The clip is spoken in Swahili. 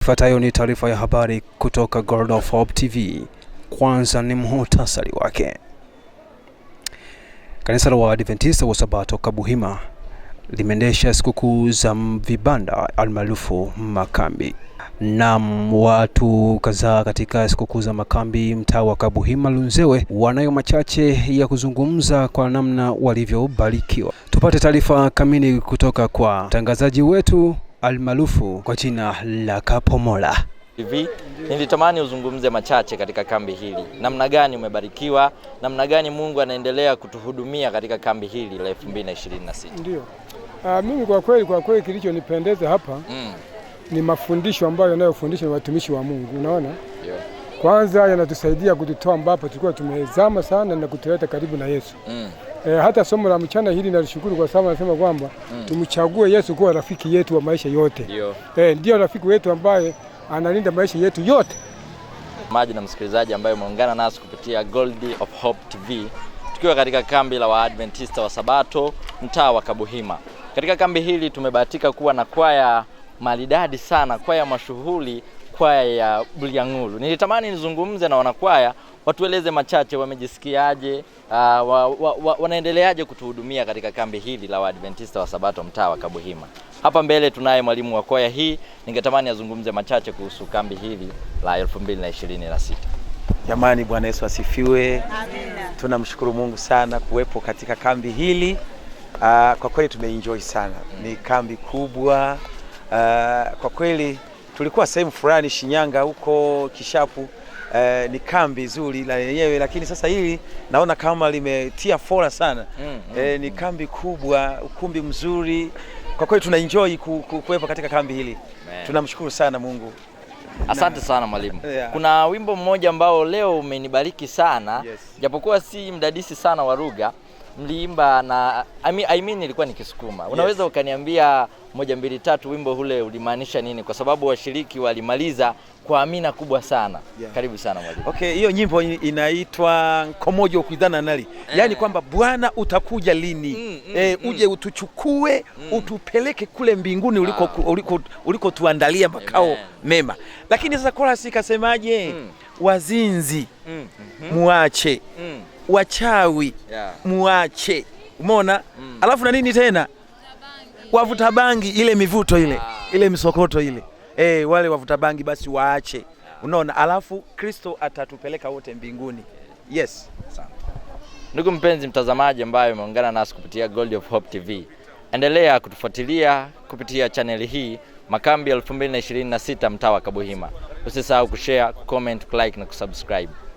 Ifuatayo ni taarifa ya habari kutoka God of Hope TV. Kwanza ni muhtasari wake. Kanisa la Waadventista wa Sabato Kabuhima limeendesha sikukuu za vibanda almaarufu makambi. Na watu kadhaa katika sikukuu za makambi mtaa wa Kabuhima Lunzewe wanayo machache ya kuzungumza kwa namna walivyobarikiwa. Tupate taarifa kamili kutoka kwa mtangazaji wetu almaarufu kwa jina la Kapomola. Nilitamani uzungumze machache katika kambi hili. Namna gani umebarikiwa? Namna gani Mungu anaendelea kutuhudumia katika kambi hili la 2026? Ndio. Mimi kwa kweli kilichonipendeza hapa ni mafundisho ambayo yanayofundishwa na watumishi wa Mungu. Unaona? Ndio. Kwanza yanatusaidia kututoa ambapo tulikuwa tumezama sana na kutuleta karibu na Yesu. Hata somo la mchana hili nalishukuru kwa sababu anasema kwamba tumchague Yesu kuwa rafiki yetu wa maisha yote. Ndio rafiki wetu ambaye analinda maisha yetu yote. Maji na msikilizaji ambaye umeungana nasi kupitia God of Hope TV, tukiwa katika kambi la Waadventista wa Sabato mtaa wa Kabuhima. Katika kambi hili tumebahatika kuwa na kwaya maridadi sana, kwaya mashuhuri, kwaya ya Bulyanhulu. Nilitamani nizungumze na wanakwaya watueleze machache, wamejisikiaje, wanaendeleaje kutuhudumia katika kambi hili la Waadventista wa Sabato mtaa wa Kabuhima. Hapa mbele tunaye mwalimu wa kwaya hii, ningetamani azungumze machache kuhusu kambi hili la 2026. Jamani, Bwana Yesu asifiwe. Amina. Tunamshukuru Mungu sana kuwepo katika kambi hili. Kwa kweli tumeenjoy sana. Ni kambi kubwa. Kwa kweli tulikuwa sehemu fulani Shinyanga huko Kishapu. Ni kambi nzuri la yenyewe, lakini sasa hili naona kama limetia fora sana. Ni kambi kubwa, ukumbi mzuri. Kwa kweli tunaenjoy kuwepo katika kambi hili. Tunamshukuru sana Mungu. Asante sana mwalimu. Kuna wimbo mmoja ambao leo umenibariki sana. Japokuwa si mdadisi sana wa lugha, mliimba na I mean ilikuwa ni Kisukuma. Unaweza ukaniambia 1 2 3 wimbo ule ulimaanisha nini? Kwa sababu washiriki walimaliza kwa amina kubwa sana. Karibu sana mwalimu. Okay, hiyo nyimbo inaitwa Komojo Kuidhana Nali. Yaani kwamba Bwana utakuja lini? Uje utuchukue, utupeleke kule mbinguni uliko tuandalia makao mema. Lakini sasa chorus ikasemaje? Wazinzi muache. Wachawi muache. Umeona? Alafu na nini tena? Wavuta bangi, ile mivuto ile misokoto ile. Wale wavuta bangi basi waache. Unaona? Alafu Kristo atatupeleka wote mbinguni. Yes. Asante. Ndugu mpenzi mtazamaji ambaye umeungana nasi kupitia God of Hope TV, endelea kutufuatilia kupitia channel hii Makambi 2026 mtaa wa Kabuhima. Usisahau kushare, comment, like na kusubscribe.